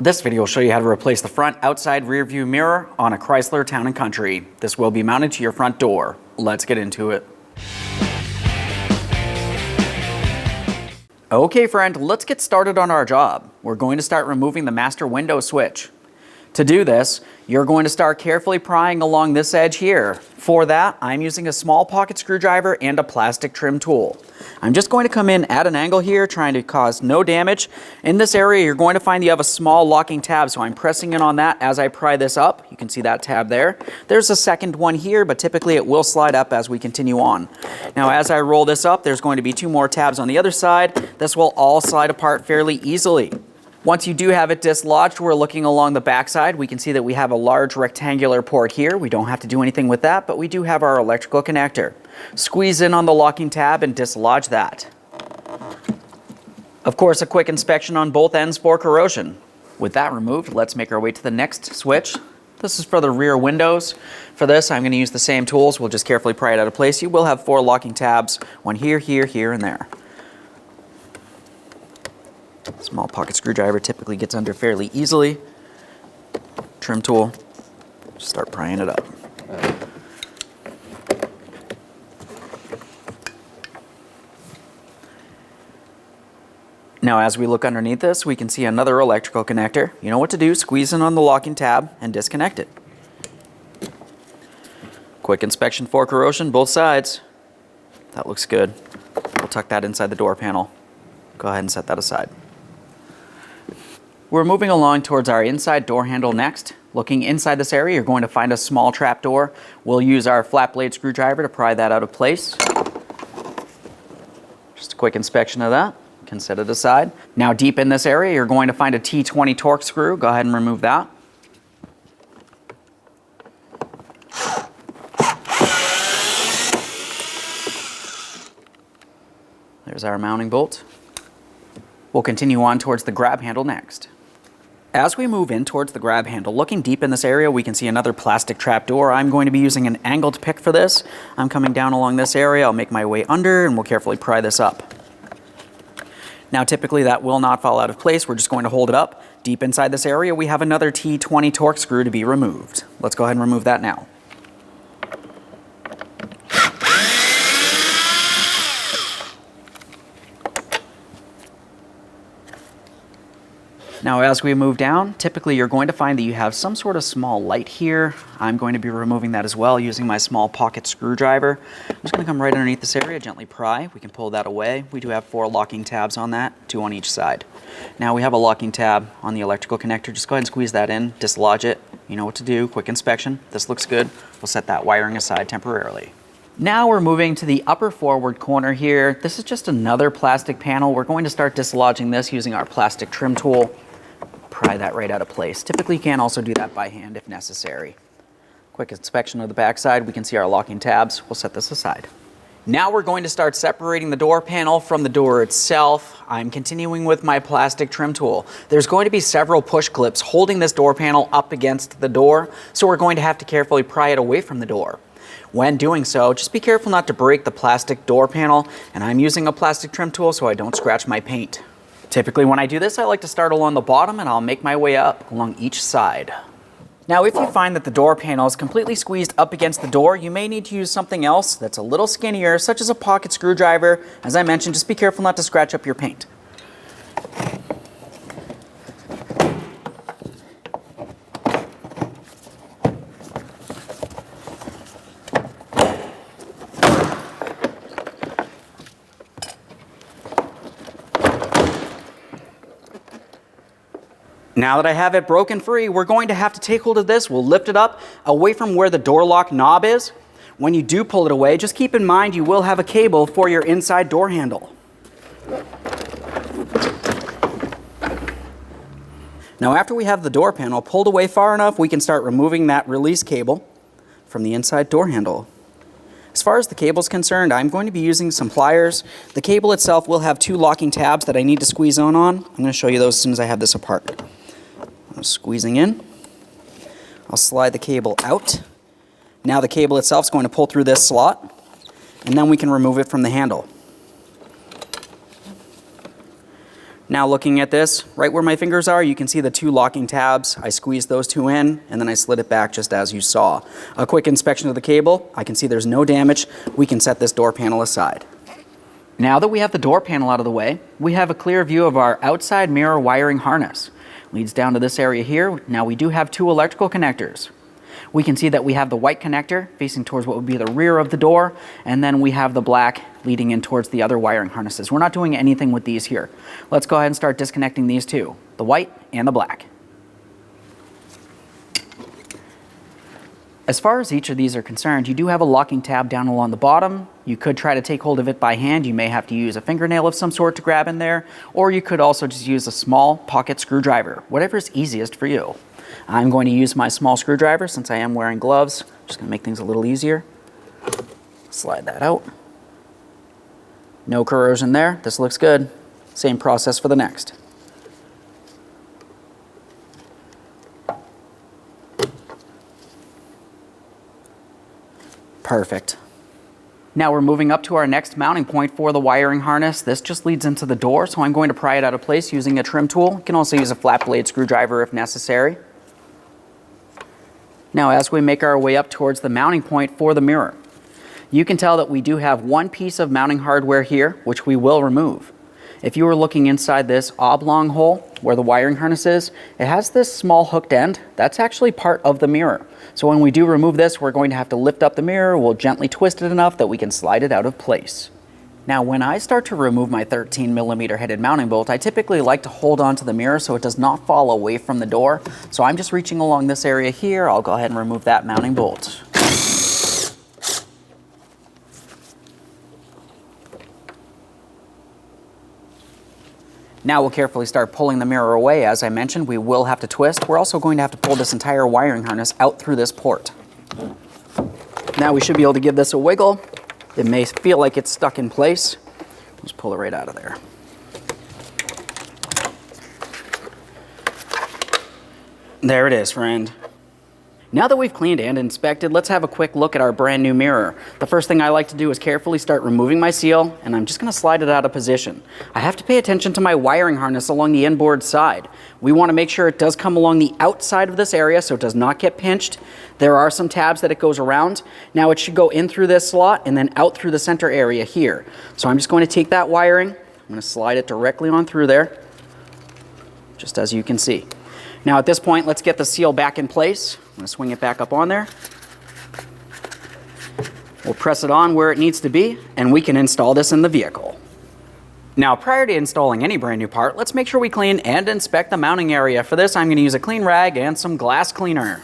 This video will show you how to replace the front outside rear view mirror on a Chrysler Town Country. This will be mounted to your front door. Let's get into it. Okay friend, let's get started on our job. We're going to start removing the master window switch. To do this, you're going to start carefully prying along this edge here. For that, I'm using a small pocket screwdriver and a plastic trim tool. I'm just going to come in at an angle here, trying to cause no damage. In this area, you're going to find you have a small locking tab, so I'm pressing in on that as I pry this up. You can see that tab there. There's a second one here, but typically it will slide up as we continue on. Now, as I roll this up, there's going to be two more tabs on the other side. This will all slide apart fairly easily. Once you do have it dislodged, we're looking along the back side. We can see that we have a large rectangular port here. We don't have to do anything with that, but we do have our electrical connector. Squeeze in on the locking tab and dislodge that. Of course, a quick inspection on both ends for corrosion. With that removed, let's make our way to the next switch. This is for the rear windows. For this, I'm going to use the same tools. We'll just carefully pry it out of place. You will have 4 locking tabs, one here, here, here, and there. Small pocket screwdriver typically gets under fairly easily. Trim tool, just start prying it up. Now as we look underneath this, we can see another electrical connector. You know what to do, squeeze in on the locking tab and disconnect it. Quick inspection for corrosion, both sides. That looks good. We'll tuck that inside the door panel. Go ahead and set that aside. We're moving along towards our inside door handle next. Looking inside this area, you're going to find a small trap door. We'll use our flat blade screwdriver to pry that out of place. Just a quick inspection of that. You can set it aside. Now deep in this area, you're going to find a T20 torque screw. Go ahead and remove that. There's our mounting bolt. We'll continue on towards the grab handle next. As we move in towards the grab handle, looking deep in this area, we can see another plastic trap door. I'm going to be using an angled pick for this. I'm coming down along this area. I'll make my way under and we'll carefully pry this up. Now typically that will not fall out of place. We're just going to hold it up. Deep inside this area, we have another T20 torque screw to be removed. Let's go ahead and remove that now. Now as we move down, typically you're going to find that you have some sort of small light here. I'm going to be removing that as well using my small pocket screwdriver. I'm just going to come right underneath this area, gently pry. We can pull that away. We do have 4 locking tabs on that, 2 on each side. Now we have a locking tab on the electrical connector. Just go ahead and squeeze that in, dislodge it. You know what to do, quick inspection. This looks good. We'll set that wiring aside temporarily. Now we're moving to the upper forward corner here. This is just another plastic panel. We're going to start dislodging this using our plastic trim tool. Pry that right out of place. Typically you can also do that by hand if necessary. Quick inspection of the back side, we can see our locking tabs. We'll set this aside. Now we're going to start separating the door panel from the door itself. I'm continuing with my plastic trim tool. There's going to be several push clips holding this door panel up against the door, so we're going to have to carefully pry it away from the door. When doing so, just be careful not to break the plastic door panel, and I'm using a plastic trim tool so I don't scratch my paint. Typically when I do this, I like to start along the bottom and I'll make my way up along each side. Now if you find that the door panel is completely squeezed up against the door, you may need to use something else that's a little skinnier, such as a pocket screwdriver. As I mentioned, just be careful not to scratch up your paint. Now that I have it broken free, we're going to have to take hold of this. We'll lift it up away from where the door lock knob is. When you do pull it away, just keep in mind you will have a cable for your inside door handle. Now after we have the door panel pulled away far enough, we can start removing that release cable from the inside door handle. As far as the cable is concerned, I'm going to be using some pliers. The cable itself will have 2 locking tabs that I need to squeeze on. I'm going to show you those as soon as I have this apart. I'm squeezing in. I'll slide the cable out. Now the cable itself is going to pull through this slot, and then we can remove it from the handle. Now looking at this, right where my fingers are, you can see the two locking tabs. I squeezed those two in, and then I slid it back just as you saw. A quick inspection of the cable, I can see there's no damage. We can set this door panel aside. Now that we have the door panel out of the way, we have a clear view of our outside mirror wiring harness. Leads down to this area here. Now we do have two electrical connectors. We can see that we have the white connector facing towards what would be the rear of the door, and then we have the black leading in towards the other wiring harnesses. We're not doing anything with these here. Let's go ahead and start disconnecting these two, the white and the black. As far as each of these are concerned, you do have a locking tab down along the bottom. You could try to take hold of it by hand. You may have to use a fingernail of some sort to grab in there, or you could also just use a small pocket screwdriver, whatever is easiest for you. I'm going to use my small screwdriver since I am wearing gloves. Just going to make things a little easier. Slide that out. No corrosion there. This looks good. Same process for the next. Perfect. Now we're moving up to our next mounting point for the wiring harness. This just leads into the door, so I'm going to pry it out of place using a trim tool. You can also use a flat blade screwdriver if necessary. Now as we make our way up towards the mounting point for the mirror, you can tell that we do have one piece of mounting hardware here, which we will remove. If you were looking inside this oblong hole where the wiring harness is, it has this small hooked end. That's actually part of the mirror. So when we do remove this, we're going to have to lift up the mirror. We'll gently twist it enough that we can slide it out of place. Now when I start to remove my 13mm headed mounting bolt, I typically like to hold on to the mirror so it does not fall away from the door. So I'm just reaching along this area here. I'll go ahead and remove that mounting bolt. Now we'll carefully start pulling the mirror away. As I mentioned, we will have to twist. We're also going to have to pull this entire wiring harness out through this port. Now we should be able to give this a wiggle. It may feel like it's stuck in place. Just pull it right out of there. There it is, friend. Now that we've cleaned and inspected, let's have a quick look at our brand new mirror. The first thing I like to do is carefully start removing my seal, and I'm just going to slide it out of position. I have to pay attention to my wiring harness along the inboard side. We want to make sure it does come along the outside of this area so it does not get pinched. There are some tabs that it goes around. Now it should go in through this slot and then out through the center area here. So I'm just going to take that wiring, I'm going to slide it directly on through there, just as you can see. Now at this point, let's get the seal back in place. I'm going to swing it back up on there. We'll press it on where it needs to be, and we can install this in the vehicle. Now, prior to installing any brand new part, let's make sure we clean and inspect the mounting area. For this, I'm going to use a clean rag and some glass cleaner.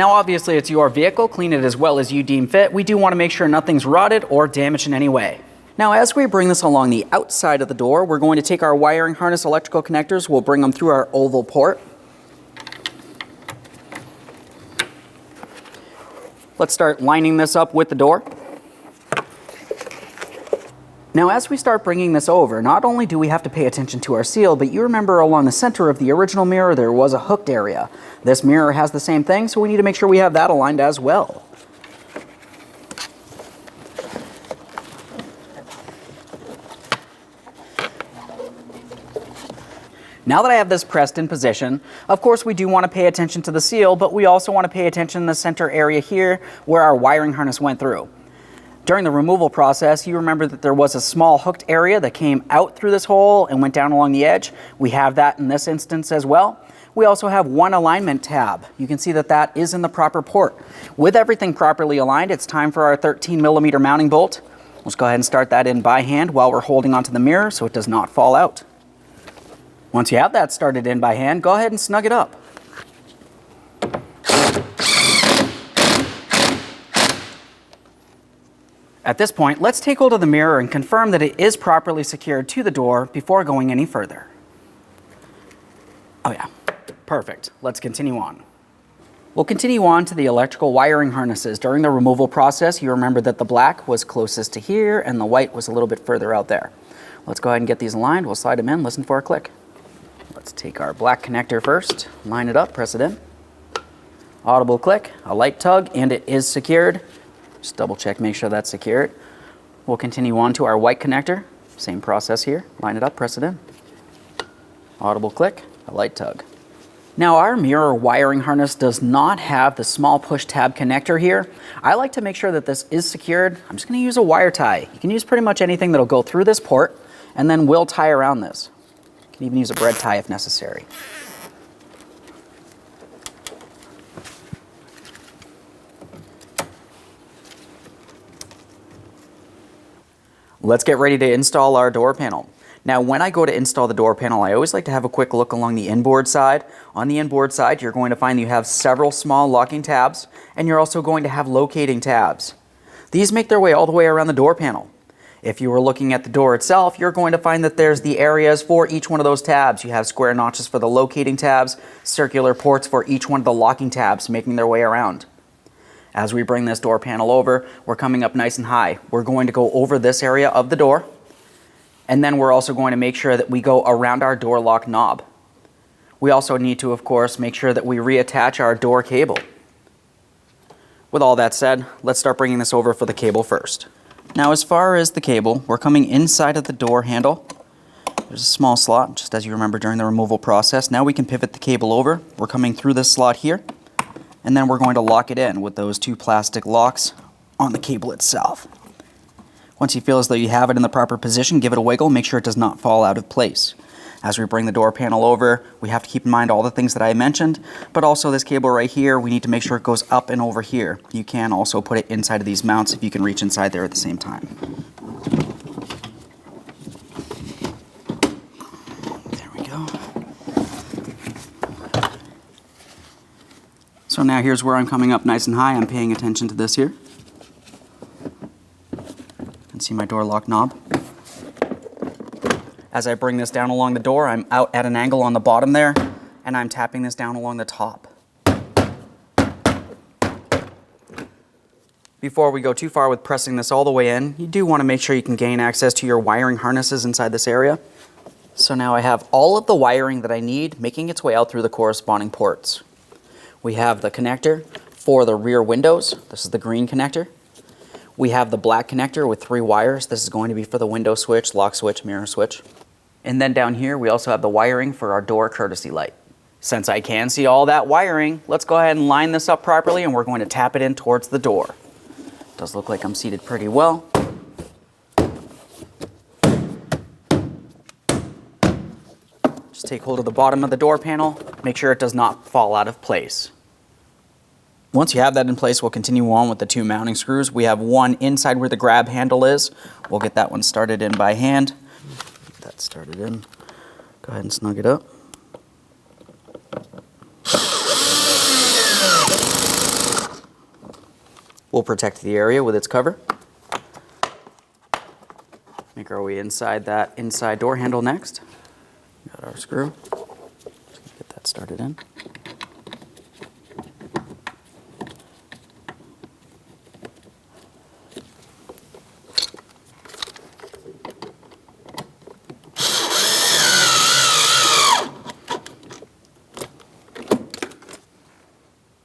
Now obviously it's your vehicle, clean it as well as you deem fit. We do want to make sure nothing's rotted or damaged in any way. Now as we bring this along the outside of the door, we're going to take our wiring harness electrical connectors, we'll bring them through our oval port. Let's start lining this up with the door. Now as we start bringing this over, not only do we have to pay attention to our seal, but you remember along the center of the original mirror there was a hooked area. This mirror has the same thing, so we need to make sure we have that aligned as well. Now that I have this pressed in position, of course we do want to pay attention to the seal, but we also want to pay attention to the center area here where our wiring harness went through. During the removal process, you remember that there was a small hooked area that came out through this hole and went down along the edge. We have that in this instance as well. We also have one alignment tab. You can see that that is in the proper port. With everything properly aligned, it's time for our 13mm mounting bolt. Let's go ahead and start that in by hand while we're holding onto the mirror so it does not fall out. Once you have that started in by hand, go ahead and snug it up. At this point, let's take hold of the mirror and confirm that it is properly secured to the door before going any further. Oh yeah, perfect. Let's continue on. We'll continue on to the electrical wiring harnesses. During the removal process, you remember that the black was closest to here and the white was a little bit further out there. Let's go ahead and get these aligned. We'll slide them in, listen for a click. Let's take our black connector first, line it up, press it in. Audible click, a light tug, and it is secured. Just double check, make sure that's secured. We'll continue on to our white connector. Same process here. Line it up, press it in. Audible click, a light tug. Now our mirror wiring harness does not have the small push tab connector here. I like to make sure that this is secured. I'm just going to use a wire tie. You can use pretty much anything that'll go through this port, and then we'll tie around this. You can even use a bread tie if necessary. Let's get ready to install our door panel. Now, when I go to install the door panel, I always like to have a quick look along the inboard side. On the inboard side, you're going to find you have several small locking tabs, and you're also going to have locating tabs. These make their way all the way around the door panel. If you were looking at the door itself, you're going to find that there's the areas for each one of those tabs. You have square notches for the locating tabs, circular ports for each one of the locking tabs, making their way around. As we bring this door panel over, we're coming up nice and high. We're going to go over this area of the door. And then we're also going to make sure that we go around our door lock knob. We also need to, of course, make sure that we reattach our door cable. With all that said, let's start bringing this over for the cable first. Now, as far as the cable, we're coming inside of the door handle. There's a small slot, just as you remember during the removal process. Now we can pivot the cable over. We're coming through this slot here, and then we're going to lock it in with those two plastic locks on the cable itself. Once you feel as though you have it in the proper position, give it a wiggle, make sure it does not fall out of place. As we bring the door panel over, we have to keep in mind all the things that I mentioned, but also this cable right here, we need to make sure it goes up and over here. You can also put it inside of these mounts if you can reach inside there at the same time. There we go. So now here's where I'm coming up nice and high. I'm paying attention to this here. See my door lock knob. As I bring this down along the door, I'm out at an angle on the bottom there, and I'm tapping this down along the top. Before we go too far with pressing this all the way in, you do want to make sure you can gain access to your wiring harnesses inside this area. So now I have all of the wiring that I need making its way out through the corresponding ports. We have the connector for the rear windows. This is the green connector. We have the black connector with 3 wires. This is going to be for the window switch, lock switch, mirror switch. And then down here, we also have the wiring for our door courtesy light. Since I can see all that wiring, let's go ahead and line this up properly, and we're going to tap it in towards the door. It does look like I'm seated pretty well. Just take hold of the bottom of the door panel. Make sure it does not fall out of place. Once you have that in place, we'll continue on with the 2 mounting screws. We have one inside where the grab handle is. We'll get that one started in by hand. Get that started in. Go ahead and snug it up. We'll protect the area with its cover. Make our way inside that inside door handle next. Got our screw. Just get that started in.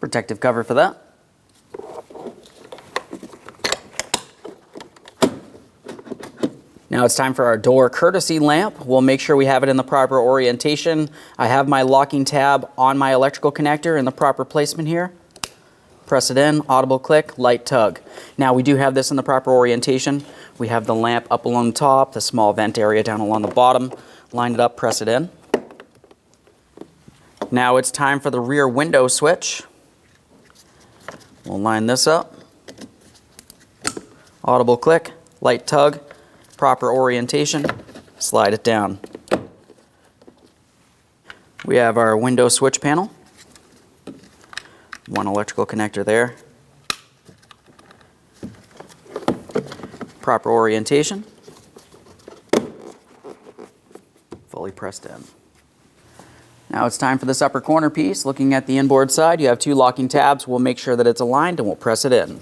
Protective cover for that. Now it's time for our door courtesy lamp. We'll make sure we have it in the proper orientation. I have my locking tab on my electrical connector in the proper placement here. Press it in, audible click, light tug. Now we do have this in the proper orientation. We have the lamp up along the top, the small vent area down along the bottom. Line it up, press it in. Now it's time for the rear window switch. We'll line this up. Audible click, light tug, proper orientation, slide it down. We have our window switch panel. One electrical connector there. Proper orientation. Fully pressed in. Now it's time for this upper corner piece. Looking at the inboard side, you have 2 locking tabs. We'll make sure that it's aligned and we'll press it in.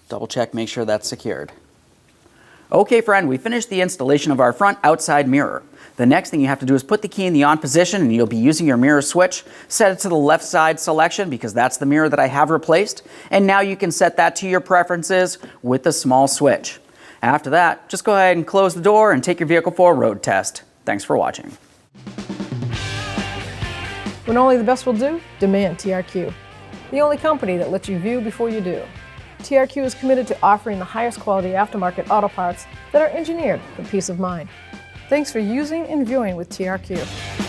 Double check, make sure that's secured. Okay friend, we finished the installation of our front outside mirror. The next thing you have to do is put the key in the on position, and you'll be using your mirror switch. Set it to the left side selection because that's the mirror that I have replaced. And now you can set that to your preferences with the small switch. After that, just go ahead and close the door and take your vehicle for a road test. Thanks for watching. When only the best will do, demand TRQ. The only company that lets you view before you do. TRQ is committed to offering the highest quality aftermarket auto parts that are engineered for peace of mind. Thanks for using and viewing with TRQ.